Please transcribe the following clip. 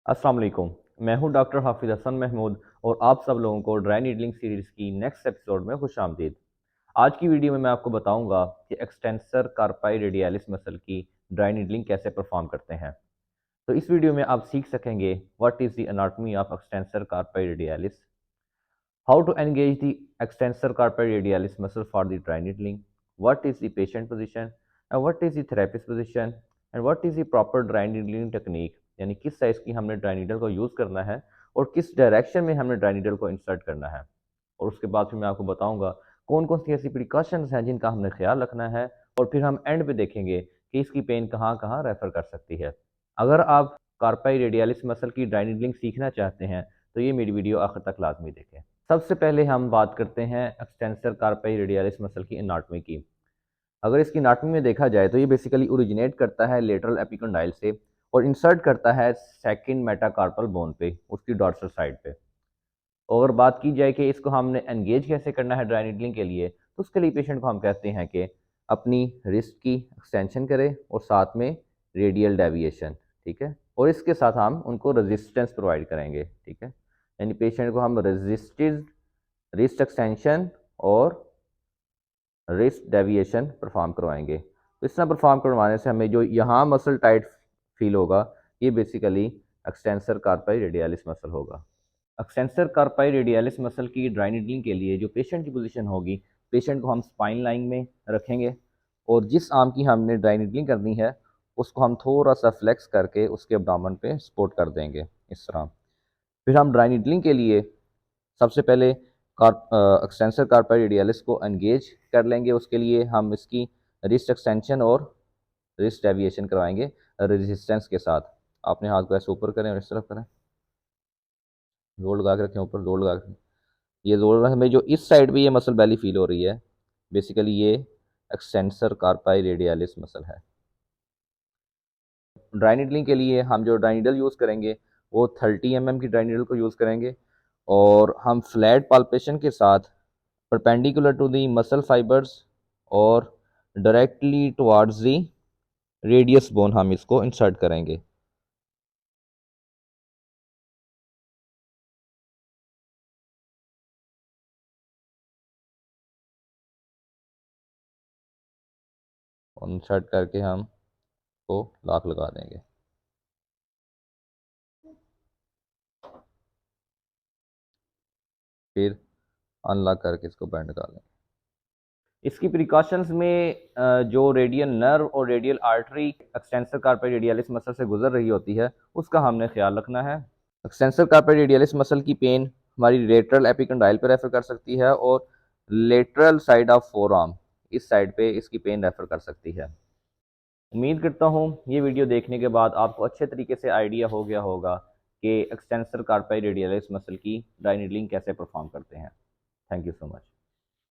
अस्सलाम वालेकुम। मैं हूं डॉक्टर हाफिज़ हसन महमूद और आप सब लोगों को ड्राई नीडलिंग सीरीज़ की नेक्स्ट एपिसोड में खुश आमदीद। आज की वीडियो में मैं आपको बताऊंगा कि एक्सटेंसर कार्पाई रेडियलिस मसल की ड्राई नीडलिंग कैसे परफॉर्म करते हैं। तो इस वीडियो में आप सीख सकेंगे what is the anatomy of extensor कार्पाई radialis, how to engage the extensor carpi radialis muscle for the dry needling, what is the patient position, and what is the therapist position, and what is the proper dry needling technique, यानी किस size की हमने dry needle को use करना है और किस direction में हमने ड्राई नीडल को इंसर्ट करना है। और उसके बाद फिर मैं आपको बताऊंगा कौन कौन सी ऐसी प्रिकॉशंस हैं जिनका हमने ख्याल रखना है, और फिर हम एंड पे देखेंगे कि इसकी पेन कहाँ कहाँ रेफर कर सकती है। अगर आप कार्पाई रेडियलिस मसल की ड्राई नीडलिंग सीखना चाहते हैं तो ये मेरी वीडियो आखिर तक लाजमी देखें। सबसे पहले हम बात करते हैं एक्सटेंसर कार्पाई रेडियलिस मसल की एनाटॉमी की। अगर इसकी एनाटॉमी में देखा जाए तो ये बेसिकली ओरिजिनेट करता है लेटरल एपिकॉन्डाइल से और इंसर्ट करता है सेकंड मेटाकार्पल बोन पे, उसकी डॉर्सल साइड पे। और बात की जाए कि इसको हमने एंगेज कैसे करना है ड्राई नीडलिंग के लिए, तो उसके लिए पेशेंट को हम कहते हैं कि अपनी रिस्ट की एक्सटेंशन करें और साथ में रेडियल डेविएशन, ठीक है। और इसके साथ हम उनको रेजिस्टेंस प्रोवाइड करेंगे, ठीक है। यानी पेशेंट को हम रेजिस्टेड रिस्ट एक्सटेंशन और रिस्ट डेविएशन परफॉर्म करवाएंगे। तो इस तरह परफॉर्म करवाने से हमें जो यहाँ मसल टाइट फील होगा, ये बेसिकली एक्सटेंसर कार्पाई रेडियलिस मसल होगा। एक्सटेंसर कार्पाई रेडियलिस मसल की ड्राई नीडलिंग के लिए जो पेशेंट की पोजीशन होगी, पेशेंट को हम स्पाइन लाइन में रखेंगे और जिस आर्म की हमने ड्राई नीडलिंग करनी है उसको हम थोड़ा सा फ्लेक्स करके उसके अब्डामन पे सपोर्ट कर देंगे इस तरह। फिर हम ड्राई नीडलिंग के लिए सबसे पहले एक्सटेंसर कार्पाई रेडियलिस को एंगेज कर लेंगे। उसके लिए हम इसकी रिस्ट एक्सटेंशन और रिस्ट डेविएशन करवाएंगे रेजिस्टेंस के साथ। अपने हाथ को ऐसे ऊपर करें और इस तरफ करें, जोर लगा के रखें, ऊपर जोर लगा के। ये जोर हमें जो इस साइड पे ये मसल बैली फील हो रही है, बेसिकली ये एक्सटेंसर कार्पाई रेडियलिस मसल है। ड्राई नीडलिंग के लिए हम जो ड्राई नीडल यूज़ करेंगे वो 30 mm की ड्राई नीडल को यूज़ करेंगे और हम फ्लैट पाल्पेशन के साथ perpendicular to the muscle fibres और directly towards the radius bone हम इसको इंसर्ट करेंगे। और इंसर्ट करके हम को लॉक लगा देंगे। फिर अनलॉक करके इसको बैंड कर लेंगे। इसकी प्रिकॉशंस में जो रेडियल नर्व और radial artery extensor कार्पाई radialis muscle से गुजर रही होती है उसका हमने ख्याल रखना है। एक्सटेंसर कार्पाई रेडियलिस मसल की पेन हमारी लेटरल एपिकंडाइल पर रेफर कर सकती है और lateral side of four arm, इस साइड पे इसकी पेन रेफर कर सकती है। उम्मीद करता हूँ ये वीडियो देखने के बाद आपको अच्छे तरीके से आइडिया हो गया होगा कि एक्सटेंसर कार्पाई रेडियलिस मसल की ड्राई नीडलिंग कैसे परफॉर्म करते हैं। Thank you so much.